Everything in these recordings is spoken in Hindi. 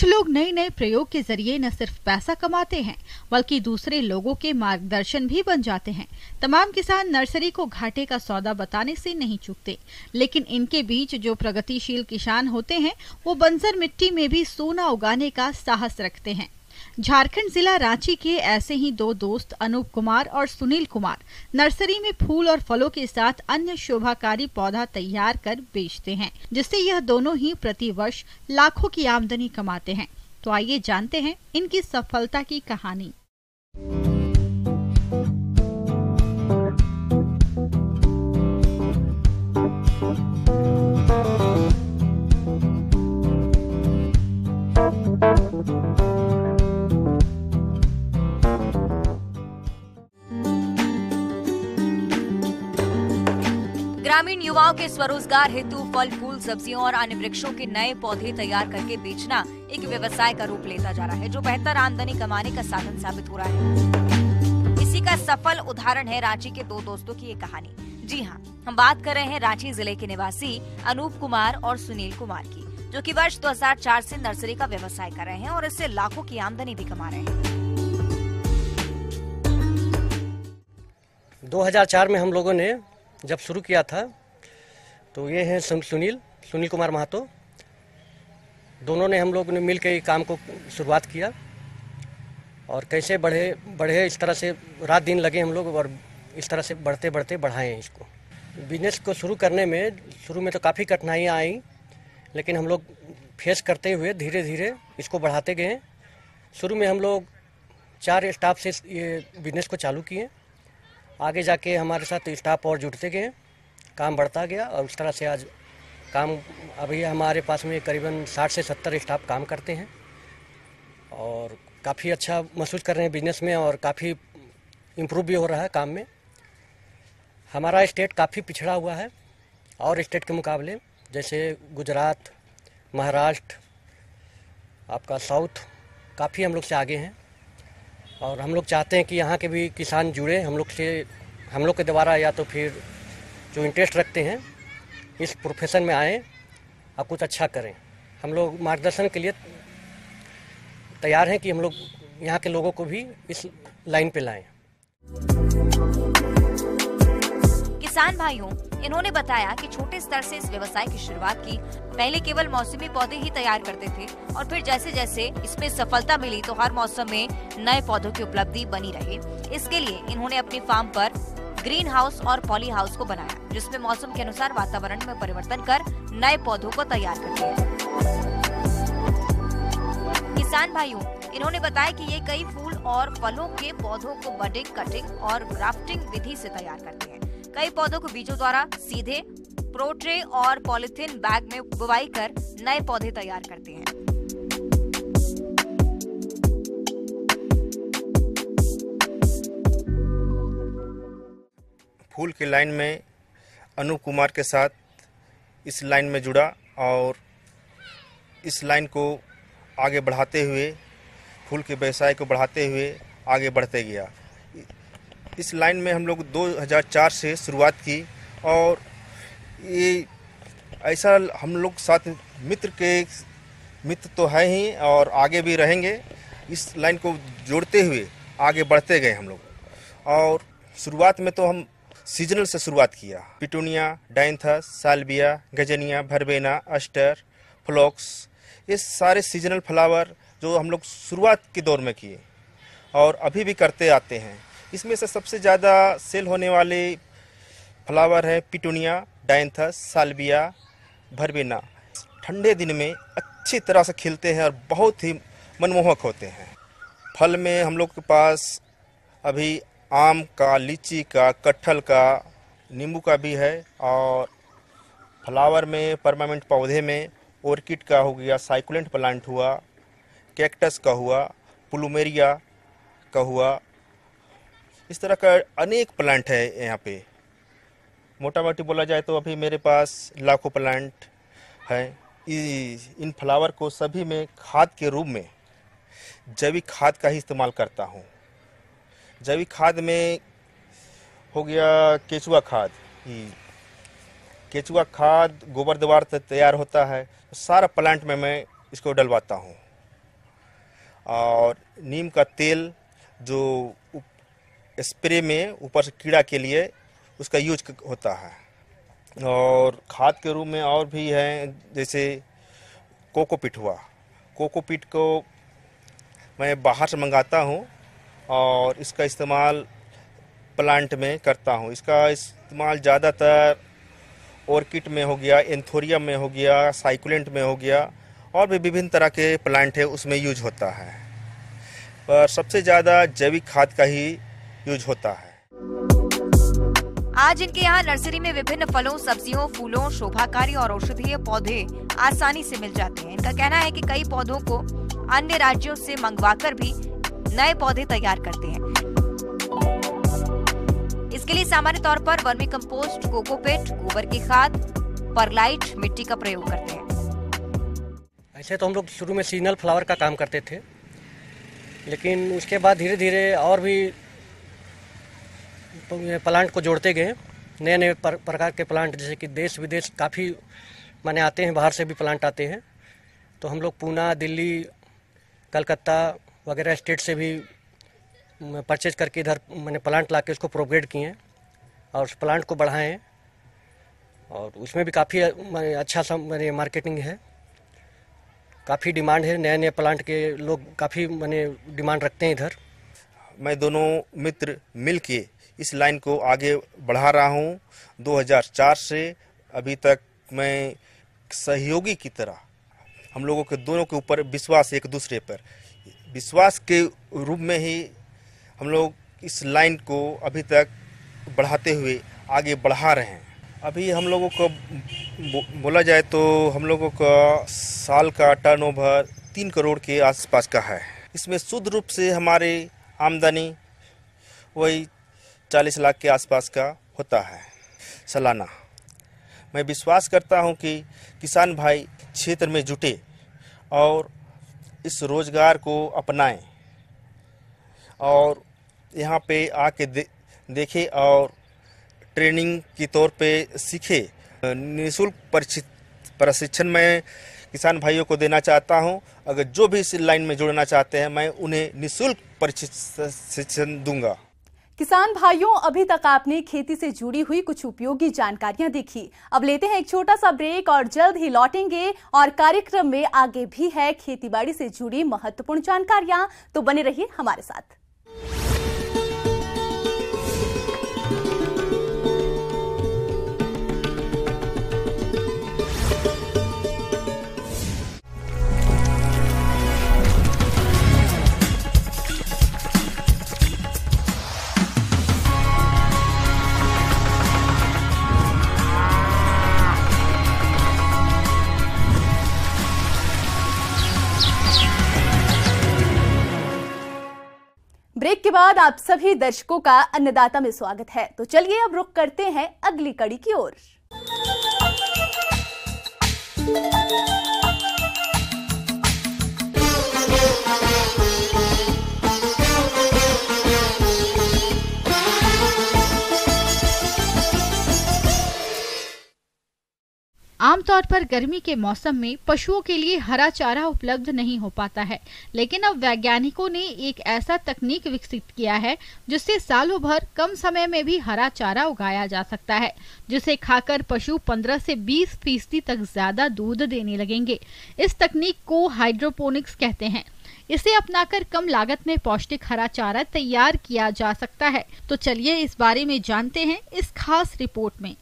कुछ लोग नए नए प्रयोग के जरिए न सिर्फ पैसा कमाते हैं बल्कि दूसरे लोगों के मार्गदर्शन भी बन जाते हैं। तमाम किसान नर्सरी को घाटे का सौदा बताने से नहीं चूकते, लेकिन इनके बीच जो प्रगतिशील किसान होते हैं वो बंजर मिट्टी में भी सोना उगाने का साहस रखते हैं। झारखंड जिला रांची के ऐसे ही दो दोस्त अनूप कुमार और सुनील कुमार नर्सरी में फूल और फलों के साथ अन्य शोभाकारी पौधा तैयार कर बेचते हैं, जिससे यह दोनों ही प्रति वर्ष लाखों की आमदनी कमाते हैं। तो आइए जानते हैं इनकी सफलता की कहानी। ग्रामीण युवाओं के स्वरोजगार हेतु फल फूल सब्जियों और अन्य वृक्षों के नए पौधे तैयार करके बेचना एक व्यवसाय का रूप लेता जा रहा है, जो बेहतर आमदनी कमाने का साधन साबित हो रहा है। इसी का सफल उदाहरण है रांची के दो दोस्तों की ये कहानी। जी हाँ, हम बात कर रहे हैं रांची जिले के निवासी अनूप कुमार और सुनील कुमार की, जो कि वर्ष 2004 से नर्सरी का व्यवसाय कर रहे हैं और इससे लाखों की आमदनी भी कमा रहे हैं। 2004 में हम लोगों ने जब शुरू किया था तो ये हैं सुनील कुमार महातो। दोनों ने हम लोगों ने मिल के काम को शुरुआत किया और कैसे बढ़े इस तरह से रात दिन लगे हम लोग और इस तरह से बढ़ते बढ़ते बढ़ाएं इसको। बिजनेस को शुरू करने में शुरू में तो काफ़ी कठिनाइयाँ आई, लेकिन हम लोग फेस करते हुए धीरे धीरे इसको बढ़ाते गए। शुरू में हम लोग 4 स्टाफ से ये बिजनेस को चालू किए। आगे जाके हमारे साथ स्टाफ और जुड़ते गए, काम बढ़ता गया और उस तरह से आज काम अभी हमारे पास में करीबन 60 से 70 स्टाफ काम करते हैं और काफ़ी अच्छा महसूस कर रहे हैं बिजनेस में और काफ़ी इम्प्रूव भी हो रहा है काम में। हमारा स्टेट काफ़ी पिछड़ा हुआ है और स्टेट के मुकाबले, जैसे गुजरात, महाराष्ट्र, आपका साउथ, काफ़ी हम लोग से आगे हैं और हम लोग चाहते हैं कि यहाँ के भी किसान जुड़े हम लोग के द्वारा, या तो फिर जो इंटरेस्ट रखते हैं इस प्रोफेशन में आएँ और कुछ अच्छा करें। हम लोग मार्गदर्शन के लिए तैयार हैं कि हम लोग यहाँ के लोगों को भी इस लाइन पे लाएं। किसान भाइयों, इन्होंने बताया कि छोटे स्तर से इस व्यवसाय की शुरुआत की। पहले केवल मौसमी पौधे ही तैयार करते थे और फिर जैसे जैसे इसमें सफलता मिली तो हर मौसम में नए पौधों की उपलब्धि बनी रहे। इसके लिए इन्होंने अपनी फार्म पर ग्रीन हाउस और पॉली हाउस को बनाया, जिसमें मौसम के अनुसार वातावरण में परिवर्तन कर नए पौधों को तैयार करते हैं। किसान भाइयों, इन्होंने बताया कि ये कई फूल और फलों के पौधों को बडिंग, कटिंग और ग्राफ्टिंग विधि से तैयार करते हैं। कई पौधों को बीजों द्वारा सीधे प्रोट्रे और पॉलिथीन बैग में बुवाई कर नए पौधे तैयार करते हैं। फूल की लाइन में अनूप कुमार के साथ इस लाइन में जुड़ा और इस लाइन को आगे बढ़ाते हुए, फूल के व्यवसाय को बढ़ाते हुए आगे बढ़ते गया। इस लाइन में हम लोग 2004 से शुरुआत की और ये ऐसा हम लोग साथ मित्र तो है ही और आगे भी रहेंगे। इस लाइन को जोड़ते हुए आगे बढ़ते गए हम लोग। और शुरुआत में तो हम सीजनल से शुरुआत किया। पिटूनिया, डायंथस, साल्विया, गजनिया, भरबेना, अस्टर, फ्लॉक्स, ये सारे सीजनल फ्लावर जो हम लोग शुरुआत के दौर में किए और अभी भी करते आते हैं। इसमें से सबसे ज़्यादा सेल होने वाले फ्लावर है पिटूनिया, डायंथस, साल्विया, भरबेना। ठंडे दिन में अच्छी तरह से खिलते हैं और बहुत ही मनमोहक होते हैं। फल में हम लोग के पास अभी आम का, लीची का, कटहल का, नींबू का भी है और फ्लावर में परमानेंट पौधे में ऑर्किड का हो गया, साइकुलेंट प्लांट हुआ, कैक्टस का हुआ, प्लूमेरिया का हुआ। इस तरह का अनेक प्लांट है यहाँ पे। मोटा मोटी बोला जाए तो अभी मेरे पास लाखों प्लांट हैं। इन फ्लावर को सभी में खाद के रूप में जैविक खाद का ही इस्तेमाल करता हूँ। जैविक खाद में हो गया केचुआ खाद। केचुआ खाद गोबर द्वारा तैयार होता है। सारा प्लांट में मैं इसको डलवाता हूँ। और नीम का तेल जो स्प्रे में ऊपर से कीड़ा के लिए उसका यूज होता है। और खाद के रूप में और भी हैं, जैसे कोकोपीट हुआ। कोकोपीट को मैं बाहर से मंगाता हूँ और इसका इस्तेमाल प्लांट में करता हूँ। इसका इस्तेमाल ज़्यादातर ऑर्किड में हो गया, एंथोरियम में हो गया, साइकुलेंट में हो गया, और भी विभिन्न तरह के प्लांट है उसमें यूज होता है, पर सबसे ज़्यादा जैविक खाद का ही यूज होता है। आज इनके यहाँ नर्सरी में विभिन्न फलों, सब्जियों, फूलों, शोभाकारी और औषधीय पौधे आसानी से मिल जाते हैं। इनका कहना है कि कई पौधों को अन्य राज्यों से मंगवाकर भी नए पौधे तैयार करते हैं। इसके लिए सामान्य तौर पर वर्मी कंपोस्ट, कोकोपीट, गोबर की खाद, परलाइट मिट्टी का प्रयोग करते हैं। ऐसे तो हम लोग शुरू में सीजनल फ्लावर का काम करते थे, लेकिन उसके बाद धीरे धीरे और भी प्लांट को जोड़ते गए। नए नए प्रकार के प्लांट, जैसे कि देश विदेश काफ़ी माने आते हैं, बाहर से भी प्लांट आते हैं, तो हम लोग पूना, दिल्ली, कलकत्ता वगैरह स्टेट से भी परचेज करके इधर मैंने प्लांट ला के उसको प्रोपगेट किए और उस प्लांट को बढ़ाएं, और उसमें भी काफ़ी अच्छा सा मैंने मार्केटिंग है, काफ़ी डिमांड है। नए नए प्लांट के लोग काफ़ी मैंने डिमांड रखते हैं इधर। मैं दोनों मित्र मिल के इस लाइन को आगे बढ़ा रहा हूँ। 2004 से अभी तक मैं सहयोगी की तरह हम लोगों के दोनों के ऊपर विश्वास, एक दूसरे पर विश्वास के रूप में ही हम लोग इस लाइन को अभी तक बढ़ाते हुए आगे बढ़ा रहे हैं। अभी हम लोगों को बोला जाए तो हम लोगों का साल का टर्नओवर 3 करोड़ के आसपास का है। इसमें शुद्ध रूप से हमारी आमदनी वही 40 लाख के आसपास का होता है सालाना। मैं विश्वास करता हूं कि किसान भाई क्षेत्र में जुटे और इस रोज़गार को अपनाएं और यहाँ पे आके देखें और ट्रेनिंग के तौर पे सीखे। निःशुल्क प्रशिक्षण मैं किसान भाइयों को देना चाहता हूं। अगर जो भी इस लाइन में जुड़ना चाहते हैं, मैं उन्हें निःशुल्क प्रशिक्षण दूंगा। किसान भाइयों, अभी तक आपने खेती से जुड़ी हुई कुछ उपयोगी जानकारियां देखी। अब लेते हैं एक छोटा सा ब्रेक और जल्द ही लौटेंगे और कार्यक्रम में आगे भी है खेतीबाड़ी से जुड़ी महत्वपूर्ण जानकारियां, तो बने रहिए हमारे साथ। ब्रेक के बाद आप सभी दर्शकों का अन्नदाता में स्वागत है। तो चलिए अब रुख करते हैं अगली कड़ी की ओर। आमतौर पर गर्मी के मौसम में पशुओं के लिए हरा चारा उपलब्ध नहीं हो पाता है, लेकिन अब वैज्ञानिकों ने एक ऐसा तकनीक विकसित किया है जिससे सालों भर कम समय में भी हरा चारा उगाया जा सकता है, जिसे खाकर पशु 15 से 20% तक ज्यादा दूध देने लगेंगे। इस तकनीक को हाइड्रोपोनिक्स कहते हैं। इसे अपनाकर कम लागत में पौष्टिक हरा चारा तैयार किया जा सकता है। तो चलिए इस बारे में जानते हैं इस खास रिपोर्ट में।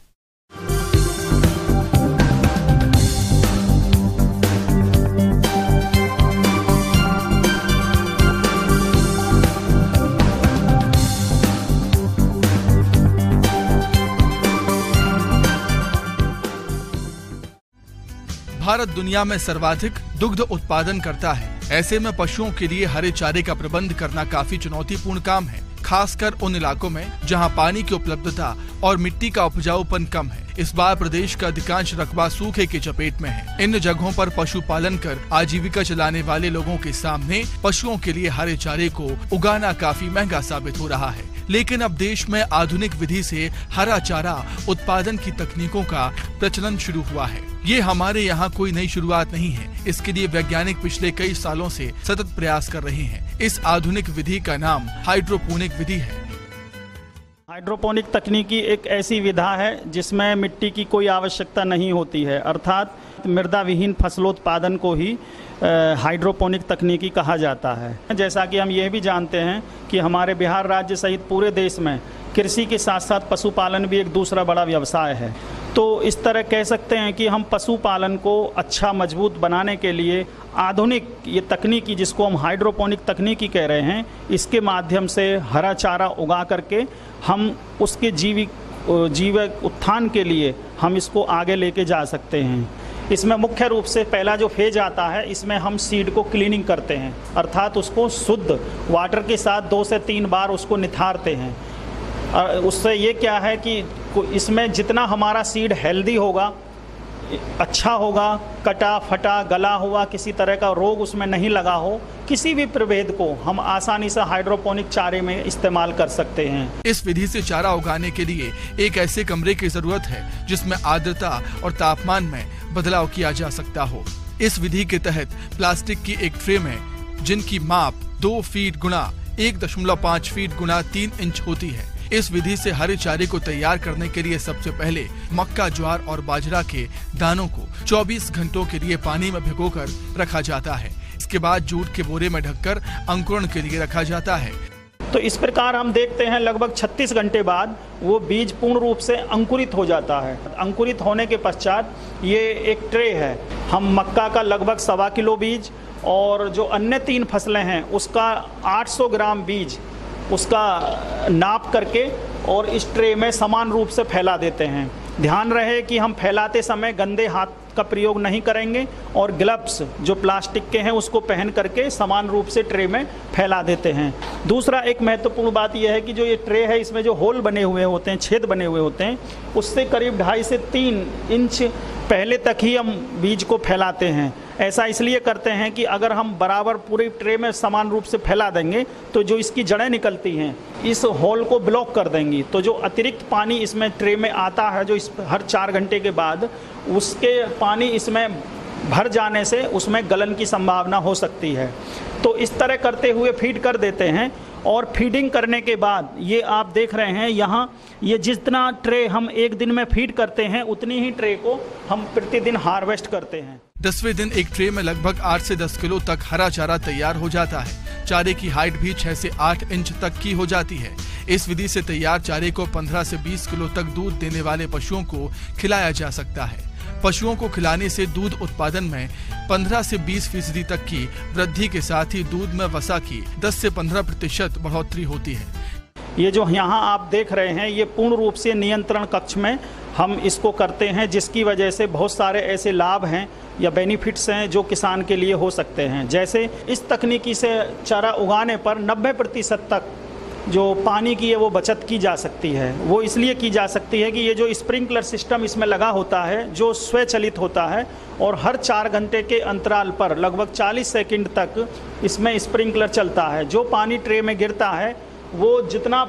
भारत दुनिया में सर्वाधिक दुग्ध उत्पादन करता है। ऐसे में पशुओं के लिए हरे चारे का प्रबंध करना काफी चुनौतीपूर्ण काम है, खासकर उन इलाकों में जहां पानी की उपलब्धता और मिट्टी का उपजाऊपन कम है। इस बार प्रदेश का अधिकांश रकबा सूखे की चपेट में है। इन जगहों पर पशुपालन कर आजीविका चलाने वाले लोगों के सामने पशुओं के लिए हरे चारे को उगाना काफी महंगा साबित हो रहा है। लेकिन अब देश में आधुनिक विधि से हरा चारा उत्पादन की तकनीकों का प्रचलन शुरू हुआ है। ये हमारे यहाँ कोई नई शुरुआत नहीं है। इसके लिए वैज्ञानिक पिछले कई सालों से सतत प्रयास कर रहे हैं। इस आधुनिक विधि का नाम हाइड्रोपोनिक विधि है। हाइड्रोपोनिक तकनीकी एक ऐसी विधा है जिसमें मिट्टी की कोई आवश्यकता नहीं होती है, अर्थात मृदा विहीन फसलोत्पादन को ही हाइड्रोपोनिक तकनीकी कहा जाता है। जैसा कि हम ये भी जानते हैं कि हमारे बिहार राज्य सहित पूरे देश में कृषि के साथ साथ पशुपालन भी एक दूसरा बड़ा व्यवसाय है। तो इस तरह कह सकते हैं कि हम पशुपालन को अच्छा मजबूत बनाने के लिए आधुनिक ये तकनीकी, जिसको हम हाइड्रोपोनिक तकनीकी कह रहे हैं, इसके माध्यम से हरा चारा उगा करके हम उसके जीविक उत्थान के लिए हम इसको आगे लेके जा सकते हैं। इसमें मुख्य रूप से पहला जो फेज आता है, इसमें हम सीड को क्लीनिंग करते हैं, अर्थात उसको शुद्ध वाटर के साथ 2 से 3 बार उसको निथारते हैं। उससे ये क्या है कि इसमें जितना हमारा सीड हेल्दी होगा, अच्छा होगा, कटा फटा गला हुआ, किसी तरह का रोग उसमें नहीं लगा हो, किसी भी प्रभेद को हम आसानी से हाइड्रोपोनिक चारे में इस्तेमाल कर सकते हैं। इस विधि से चारा उगाने के लिए एक ऐसे कमरे की जरूरत है जिसमें आर्द्रता और तापमान में बदलाव किया जा सकता हो। इस विधि के तहत प्लास्टिक की एक ट्रे में, जिनकी माप 2 फीट गुणा 1.5 फीट गुणा 3 इंच होती है, इस विधि से हरे चारे को तैयार करने के लिए सबसे पहले मक्का, ज्वार और बाजरा के दानों को 24 घंटों के लिए पानी में भिगोकर रखा जाता है। इसके बाद जूट के बोरे में ढककर अंकुरण के लिए रखा जाता है। तो इस प्रकार हम देखते हैं लगभग 36 घंटे बाद वो बीज पूर्ण रूप से अंकुरित हो जाता है। अंकुरित होने के पश्चात ये एक ट्रे है, हम मक्का का लगभग 1.25 किलो बीज और जो अन्य 3 फसलें हैं उसका 800 ग्राम बीज उसका नाप करके और इस ट्रे में समान रूप से फैला देते हैं। ध्यान रहे कि हम फैलाते समय गंदे हाथ का प्रयोग नहीं करेंगे और ग्लव्स जो प्लास्टिक के हैं उसको पहन करके समान रूप से ट्रे में फैला देते हैं। दूसरा एक महत्वपूर्ण बात यह है कि जो ये ट्रे है, इसमें जो होल बने हुए होते हैं, छेद बने हुए होते हैं, उससे करीब 2.5 से 3 इंच पहले तक ही हम बीज को फैलाते हैं। ऐसा इसलिए करते हैं कि अगर हम बराबर पूरे ट्रे में समान रूप से फैला देंगे तो जो इसकी जड़ें निकलती हैं इस होल को ब्लॉक कर देंगी। तो जो अतिरिक्त पानी इसमें ट्रे में आता है, जो इस हर 4 घंटे के बाद, उसके पानी इसमें भर जाने से उसमें गलन की संभावना हो सकती है। तो इस तरह करते हुए फीड कर देते हैं और फीडिंग करने के बाद ये आप देख रहे हैं यहाँ, ये जितना ट्रे हम एक दिन में फीड करते हैं उतनी ही ट्रे को हम प्रतिदिन हार्वेस्ट करते हैं। 10वें दिन एक ट्रे में लगभग 8 से 10 किलो तक हरा चारा तैयार हो जाता है। चारे की हाइट भी 6 से 8 इंच तक की हो जाती है। इस विधि से तैयार चारे को 15 से 20 किलो तक दूध देने वाले पशुओं को खिलाया जा सकता है। पशुओं को खिलाने से दूध उत्पादन में 15 से 20% तक की वृद्धि के साथ ही दूध में वसा की 10 से 15% बढ़ोतरी होती है। ये जो यहाँ आप देख रहे हैं, ये पूर्ण रूप से नियंत्रण कक्ष में हम इसको करते हैं, जिसकी वजह से बहुत सारे ऐसे लाभ हैं या बेनिफिट्स हैं जो किसान के लिए हो सकते हैं। जैसे इस तकनीकी से चारा उगाने पर 90% तक जो पानी की है वो बचत की जा सकती है। वो इसलिए की जा सकती है कि ये जो स्प्रिंकलर सिस्टम इसमें लगा होता है, जो स्वचालित होता है और हर 4 घंटे के अंतराल पर लगभग 40 सेकंड तक इसमें स्प्रिंकलर चलता है। जो पानी ट्रे में गिरता है वो जितना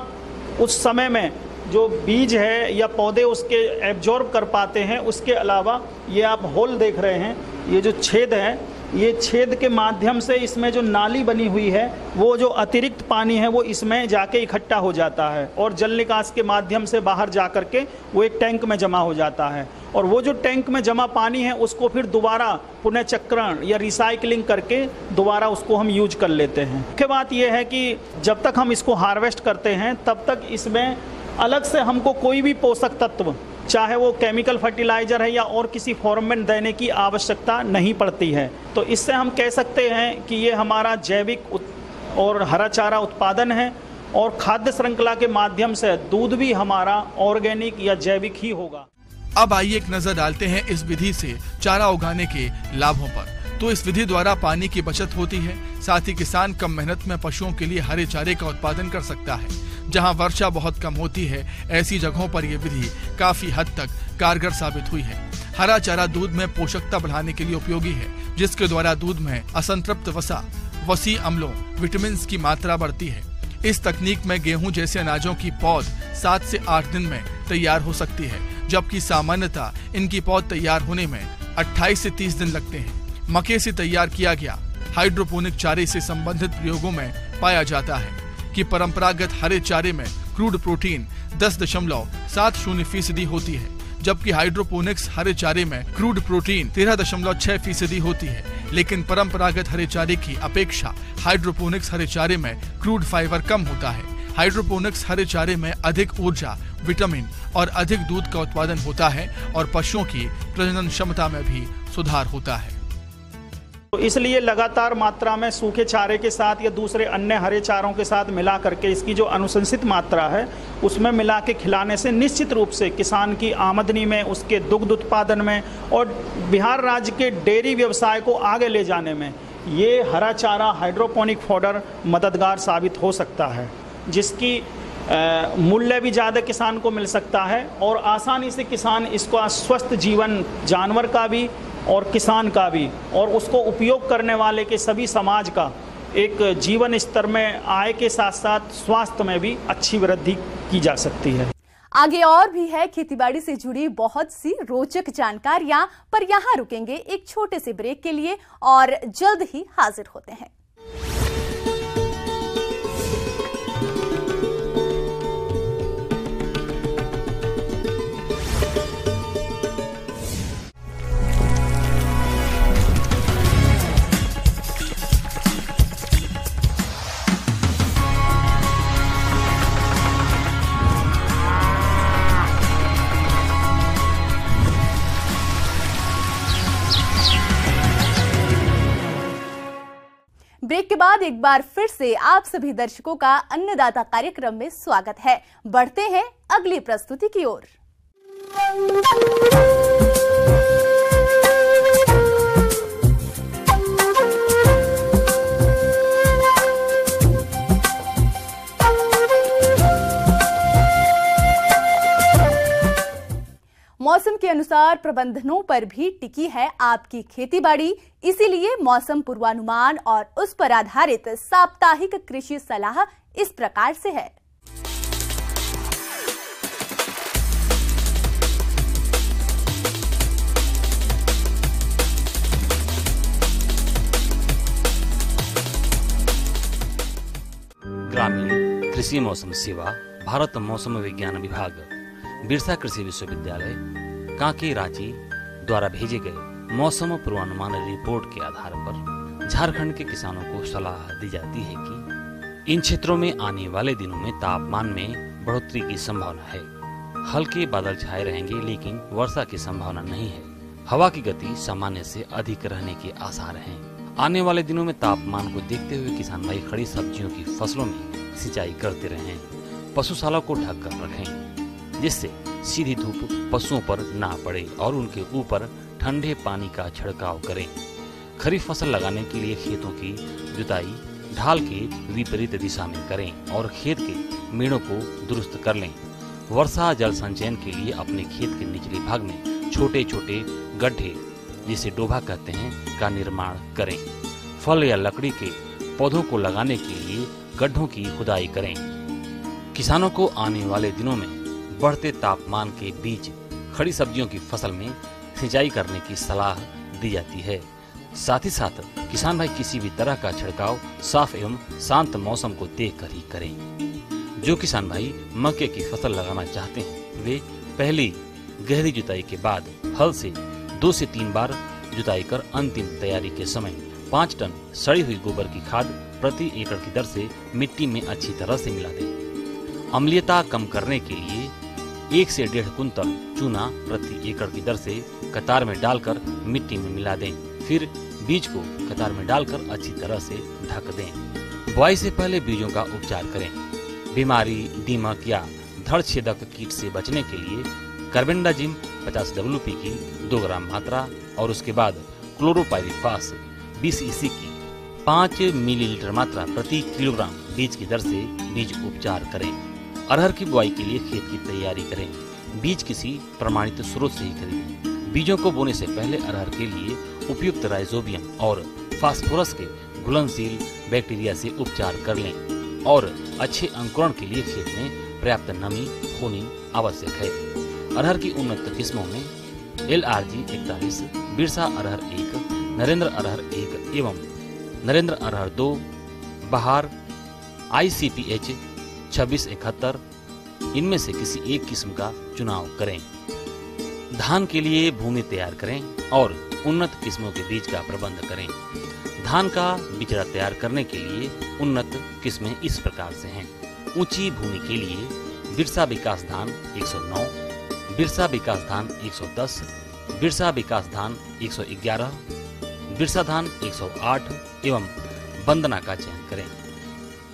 उस समय में जो बीज है या पौधे उसके एब्जॉर्ब कर पाते हैं, उसके अलावा ये आप होल देख रहे हैं, ये जो छेद है, ये छेद के माध्यम से इसमें जो नाली बनी हुई है वो जो अतिरिक्त पानी है वो इसमें जाके इकट्ठा हो जाता है और जल निकास के माध्यम से बाहर जा कर के वो एक टैंक में जमा हो जाता है और वो जो टैंक में जमा पानी है उसको फिर दोबारा पुनः चक्रण या रिसाइकलिंग करके दोबारा उसको हम यूज कर लेते हैं। मुख्य बात यह है कि जब तक हम इसको हार्वेस्ट करते हैं तब तक इसमें अलग से हमको कोई भी पोषक तत्व, चाहे वो केमिकल फर्टिलाइजर है या और किसी फॉर्म में देने की आवश्यकता नहीं पड़ती है। तो इससे हम कह सकते हैं कि ये हमारा जैविक और हरा चारा उत्पादन है और खाद्य श्रृंखला के माध्यम से दूध भी हमारा ऑर्गेनिक या जैविक ही होगा। अब आइए एक नजर डालते हैं इस विधि से चारा उगाने के लाभों पर। तो इस विधि द्वारा पानी की बचत होती है, साथ ही किसान कम मेहनत में पशुओं के लिए हरे चारे का उत्पादन कर सकता है। जहां वर्षा बहुत कम होती है, ऐसी जगहों पर यह विधि काफी हद तक कारगर साबित हुई है। हरा चारा दूध में पोषकता बढ़ाने के लिए उपयोगी है, जिसके द्वारा दूध में असंतृप्त वसा, वसी अम्लों, विटामिन की मात्रा बढ़ती है। इस तकनीक में गेहूं जैसे अनाजों की पौध 7 से 8 दिन में तैयार हो सकती है, जबकि सामान्यतः इनकी पौध तैयार होने में 28 से 30 दिन लगते हैं। मक्के से तैयार किया गया हाइड्रोपोनिक चारे से संबंधित प्रयोगों में पाया जाता है कि परंपरागत हरे चारे में क्रूड प्रोटीन 10.70% होती है, जबकि हाइड्रोपोनिक्स हरे चारे में क्रूड प्रोटीन 13.6% होती है। लेकिन परंपरागत हरे चारे की अपेक्षा हाइड्रोपोनिक्स हरे चारे में क्रूड फाइबर कम होता है। हाइड्रोपोनिक्स हरे चारे में अधिक ऊर्जा, विटामिन और अधिक दूध का उत्पादन होता है और पशुओं की प्रजनन क्षमता में भी सुधार होता है। तो इसलिए लगातार मात्रा में सूखे चारे के साथ या दूसरे अन्य हरे चारों के साथ मिला करके इसकी जो अनुशंसित मात्रा है उसमें मिला के खिलाने से निश्चित रूप से किसान की आमदनी में, उसके दुग्ध उत्पादन में और बिहार राज्य के डेयरी व्यवसाय को आगे ले जाने में ये हरा चारा हाइड्रोपोनिक फॉडर मददगार साबित हो सकता है, जिसकी मूल्य भी ज़्यादा किसान को मिल सकता है और आसानी से किसान इसको स्वस्थ जीवन जानवर का भी और किसान का भी और उसको उपयोग करने वाले के सभी समाज का एक जीवन स्तर में आय के साथ साथ स्वास्थ्य में भी अच्छी वृद्धि की जा सकती है। आगे और भी है खेतीबाड़ी से जुड़ी बहुत सी रोचक जानकारियां, पर यहाँ रुकेंगे एक छोटे से ब्रेक के लिए और जल्द ही हाजिर होते हैं। ब्रेक के बाद एक बार फिर से आप सभी दर्शकों का अन्नदाता कार्यक्रम में स्वागत है। बढ़ते हैं अगली प्रस्तुति की ओर। मौसम के अनुसार प्रबंधनों पर भी टिकी है आपकी खेतीबाड़ी, इसीलिए मौसम पूर्वानुमान और उस पर आधारित साप्ताहिक कृषि सलाह इस प्रकार से है। ग्रामीण कृषि मौसम सेवा, भारत मौसम विज्ञान विभाग, बिरसा कृषि विश्वविद्यालय कांके रांची द्वारा भेजे गए मौसम पूर्वानुमान रिपोर्ट के आधार पर झारखंड के किसानों को सलाह दी जाती है कि इन क्षेत्रों में आने वाले दिनों में तापमान में बढ़ोतरी की संभावना है। हल्के बादल छाए रहेंगे लेकिन वर्षा की संभावना नहीं है। हवा की गति सामान्य से अधिक रहने के आसार हैं। आने वाले दिनों में तापमान को देखते हुए किसान भाई खड़ी सब्जियों की फसलों में सिंचाई करते रहें। पशुशाला को ढक कर रखें जिससे सीधी धूप पशुओं पर ना पड़े और उनके ऊपर ठंडे पानी का छिड़काव करें। खरीफ फसल लगाने के लिए खेतों की जुताई ढाल के विपरीत दिशा में करें और खेत के मेड़ों को दुरुस्त कर लें। वर्षा जल संचयन के लिए अपने खेत के निचले भाग में छोटे छोटे गड्ढे, जिसे डोभा कहते हैं, का निर्माण करें। फल या लकड़ी के पौधों को लगाने के लिए गड्ढों की खुदाई करें। किसानों को आने वाले दिनों में बढ़ते तापमान के बीच खड़ी सब्जियों की फसल में सिंचाई करने की सलाह दी जाती है। साथ ही साथ किसान भाई किसी भी तरह का छिड़काव साफ एवं शांत मौसम को देखकर ही करें। जो किसान भाई मक्के की फसल लगाना चाहते हैं वे पहली गहरी जुताई के बाद हल से 2 से 3 बार जुताई कर अंतिम तैयारी के समय 5 टन सड़ी हुई गोबर की खाद प्रति एकड़ की दर से मिट्टी में अच्छी तरह से मिला दें। अम्लीयता कम करने के लिए 1 से 1.5 कुंतल चूना प्रति एकड़ की दर से कतार में डालकर मिट्टी में मिला दें। फिर बीज को कतार में डालकर अच्छी तरह से ढक दें। बुआई से पहले बीजों का उपचार करें। बीमारी, दीमक या धड़ छेदक कीट से बचने के लिए कार्बेंडाजिम 50 WP की 2 ग्राम मात्रा और उसके बाद क्लोरोपाइरिफास 20 EC की 5 मिलीलीटर मात्रा प्रति किलोग्राम बीज की दर से बीज उपचार करें। अरहर की बुआई के लिए खेत की तैयारी करें। बीज किसी प्रमाणित स्रोत से ही खरीदें। बीजों को बोने से पहले अरहर के लिए उपयुक्त राइजोबियम और फास्फोरस के घुलनशील बैक्टीरिया से उपचार कर लें। और अच्छे अंकुरण के लिए खेत में पर्याप्त नमी होनी आवश्यक है। अरहर की उन्नत किस्मों में LRG 41, बिरसा अरहर 1, नरेंद्र अरहर 1 एवं नरेंद्र अरहर 2, बहार ICPH 2671, इनमें से किसी एक किस्म का चुनाव करें। धान के लिए भूमि तैयार करें और उन्नत किस्मों के बीज का प्रबंध करें। धान का बिचड़ा तैयार करने के लिए उन्नत किस्में इस प्रकार से हैं। ऊंची भूमि के लिए बिरसा विकास धान 109, बिरसा विकास धान 110, बिरसा विकास धान 111, बिरसा धान 108 एवं वंदना का चयन करें।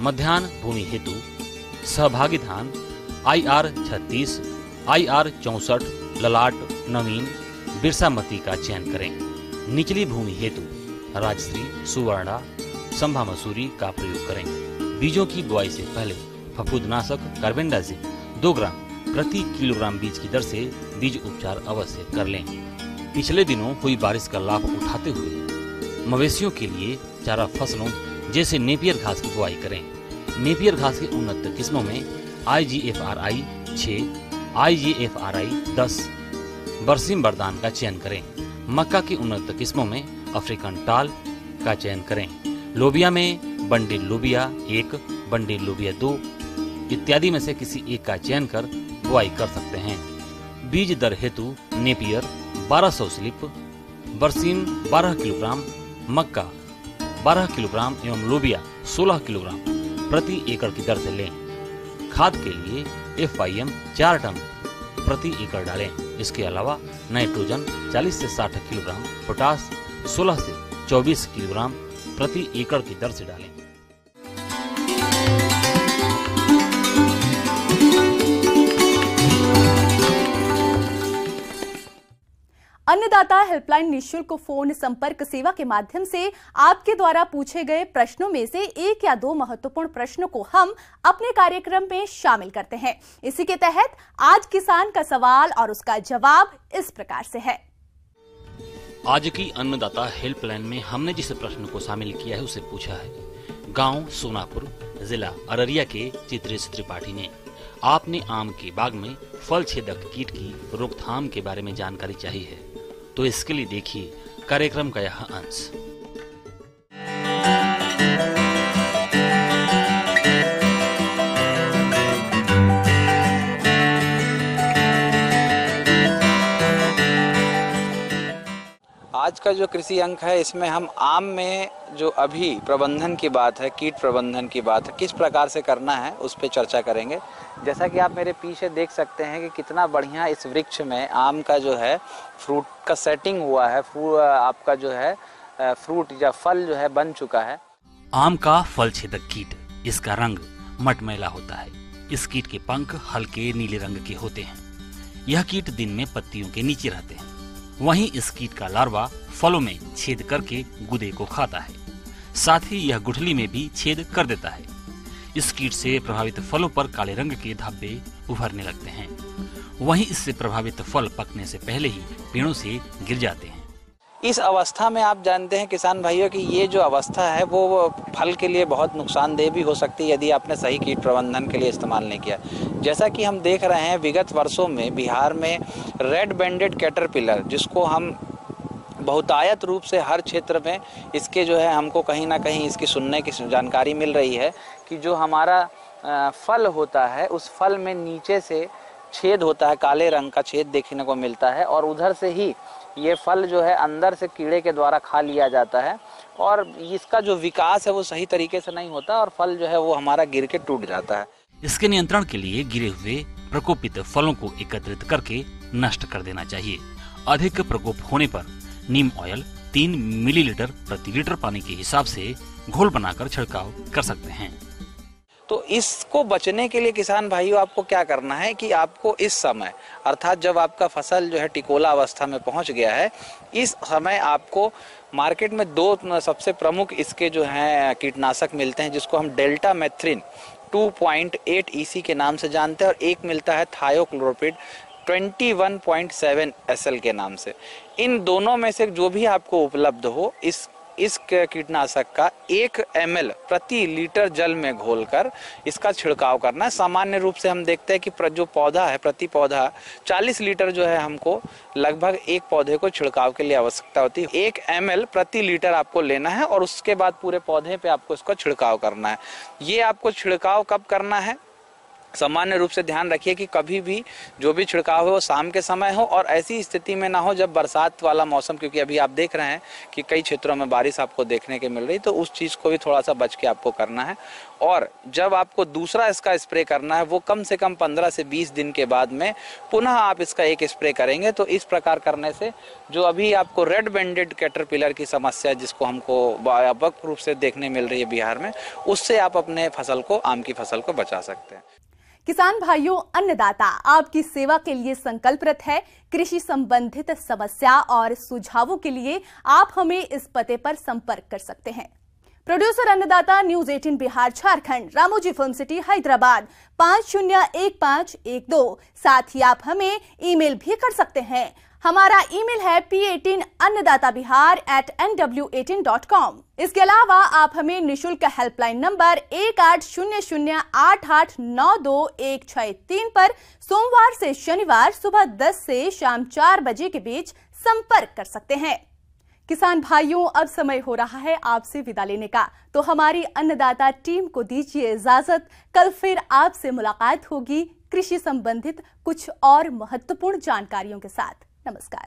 मध्याह्न भूमि हेतु सहभागी धान IR 36, IR 64, ललाट, नवीन, बिरसामती का चयन करें। निचली भूमि हेतु राजश्री, सुवर्णा, संभा मसूरी का प्रयोग करें। बीजों की बुआई से पहले फफूंदनाशक कार्बेंडाजिम 2 ग्राम प्रति किलोग्राम बीज की दर से बीज उपचार अवश्य कर लें। पिछले दिनों हुई बारिश का लाभ उठाते हुए मवेशियों के लिए चारा फसलों जैसे नेपियर घास की बुआई करें। नेपियर घास की उन्नत किस्मों में IGFRI 6, IGFRI 10, बरसीम बरदान का चयन करें। मक्का की उन्नत किस्मों में अफ्रीकन टाल का चयन करें। लोबिया में बंडिल लोबिया 1, बंडिल लोबिया 2 इत्यादि में से किसी एक का चयन कर बुआई कर सकते हैं। बीज दर हेतु नेपियर 1200 स्लिप, बरसीम 12 किलोग्राम, मक्का 12 किलोग्राम एवं लोबिया 16 किलोग्राम प्रति एकड़ की दर से लें। खाद के लिए FIM 4 टन प्रति एकड़ डालें। इसके अलावा नाइट्रोजन 40 से 60 किलोग्राम, पोटास 16 से 24 किलोग्राम प्रति एकड़ की दर से डालें। अन्नदाता हेल्पलाइन निःशुल्क फोन संपर्क सेवा के माध्यम से आपके द्वारा पूछे गए प्रश्नों में से 1 या 2 महत्वपूर्ण प्रश्नों को हम अपने कार्यक्रम में शामिल करते हैं। इसी के तहत आज किसान का सवाल और उसका जवाब इस प्रकार से है। आज की अन्नदाता हेल्पलाइन में हमने जिस प्रश्न को शामिल किया है उसे पूछा है गांव सोनापुर, जिला अररिया के चित्रेश त्रिपाठी ने। आपने आम के बाग में फल छेदक कीट की रोकथाम के बारे में जानकारी चाहिए है, तो इसके लिए देखिए कार्यक्रम का यह अंश। आज का जो कृषि अंक है इसमें हम आम में जो अभी प्रबंधन की बात है, कीट प्रबंधन की बात है, किस प्रकार से करना है उस पर चर्चा करेंगे। जैसा कि आप मेरे पीछे देख सकते हैं कि कितना बढ़िया इस वृक्ष में आम का जो है फ्रूट का सेटिंग हुआ है, आपका जो है फ्रूट या फल जो है बन चुका है। आम का फल छेदक कीट, इसका रंग मटमैला होता है। इस कीट के पंख हल्के नीले रंग के होते हैं। यह कीट दिन में पत्तियों के नीचे रहते हैं। वहीं इस कीट का लार्वा फलों में छेद करके गुदे को खाता है। साथ ही यह गुठली में भी छेद कर देता है। इस कीट से प्रभावित फलों पर काले रंग के धब्बे उभरने लगते हैं। वहीं इससे प्रभावित फल पकने से पहले ही पेड़ों से गिर जाते हैं। इस अवस्था में आप जानते हैं किसान भाइयों कि ये जो अवस्था है वो फल के लिए बहुत नुकसानदेह भी हो सकती है यदि आपने सही कीट प्रबंधन के लिए इस्तेमाल नहीं किया। जैसा कि हम देख रहे हैं विगत वर्षों में बिहार में रेड बैंडेड कैटरपिलर, जिसको हम बहुतायत रूप से हर क्षेत्र में इसके जो है हमको कहीं ना कहीं इसकी सुनने की जानकारी मिल रही है कि जो हमारा फल होता है उस फल में नीचे से छेद होता है, काले रंग का छेद देखने को मिलता है और उधर से ही ये फल जो है अंदर से कीड़े के द्वारा खा लिया जाता है और इसका जो विकास है वो सही तरीके से नहीं होता और फल जो है वो हमारा गिर के टूट जाता है। इसके नियंत्रण के लिए गिरे हुए प्रकोपित फलों को एकत्रित करके नष्ट कर देना चाहिए। अधिक प्रकोप होने पर नीम ऑयल 3 मिलीलीटर प्रति लीटर पानी के हिसाब से घोल बनाकर छिड़काव कर सकते हैं। तो इसको बचने के लिए किसान भाइयों आपको क्या करना है कि आपको इस समय अर्थात जब आपका फसल जो है टिकोला अवस्था में पहुंच गया है, इस समय आपको मार्केट में 2 सबसे प्रमुख इसके जो हैं कीटनाशक मिलते हैं, जिसको हम डेल्टा मेथ्रिन 2.8 EC के नाम से जानते हैं और एक मिलता है थायोक्लोरोपिड 21.7 SL के नाम से। इन दोनों में से जो भी आपको उपलब्ध हो, इस इस कीटनाशक का 1 ml प्रति लीटर जल में घोलकर इसका छिड़काव करना है। सामान्य रूप से हम देखते हैं कि जो पौधा है, प्रति पौधा 40 लीटर जो है हमको लगभग एक पौधे को छिड़काव के लिए आवश्यकता होती है। 1 ml प्रति लीटर आपको लेना है और उसके बाद पूरे पौधे पे आपको इसका छिड़काव करना है। ये आपको छिड़काव कब करना है? सामान्य रूप से ध्यान रखिए कि कभी भी जो भी छिड़काव हो वो शाम के समय हो और ऐसी स्थिति में ना हो जब बरसात वाला मौसम, क्योंकि अभी आप देख रहे हैं कि कई क्षेत्रों में बारिश आपको देखने के मिल रही, तो उस चीज़ को भी थोड़ा सा बच के आपको करना है। और जब आपको दूसरा इसका स्प्रे करना है वो कम से कम 15 से 20 दिन के बाद में पुनः आप इसका एक स्प्रे करेंगे। तो इस प्रकार करने से जो अभी आपको रेड बैंडेड कैटरपिलर की समस्या जिसको हमको व्यापक रूप से देखने मिल रही है बिहार में, उससे आप अपने फसल को, आम की फसल को बचा सकते हैं। किसान भाइयों, अन्नदाता आपकी सेवा के लिए संकल्परत है। कृषि संबंधित समस्या और सुझावों के लिए आप हमें इस पते पर संपर्क कर सकते हैं। प्रोड्यूसर अन्नदाता, news 18 Bihar Jharkhand, Ramoji film city Hyderabad 501512। साथ ही आप हमें ईमेल भी कर सकते हैं। हमारा ईमेल है p18annadatabihar@nw18.com। इसके अलावा आप हमें निशुल्क हेल्पलाइन नंबर 180088926163 पर सोमवार से शनिवार सुबह 10 से शाम 4 बजे के बीच संपर्क कर सकते हैं। किसान भाइयों, अब समय हो रहा है आपसे विदा लेने का, तो हमारी अन्नदाता टीम को दीजिए इजाजत। कल फिर आपसे मुलाकात होगी कृषि संबंधित कुछ और महत्वपूर्ण जानकारियों के साथ। नमस्कार।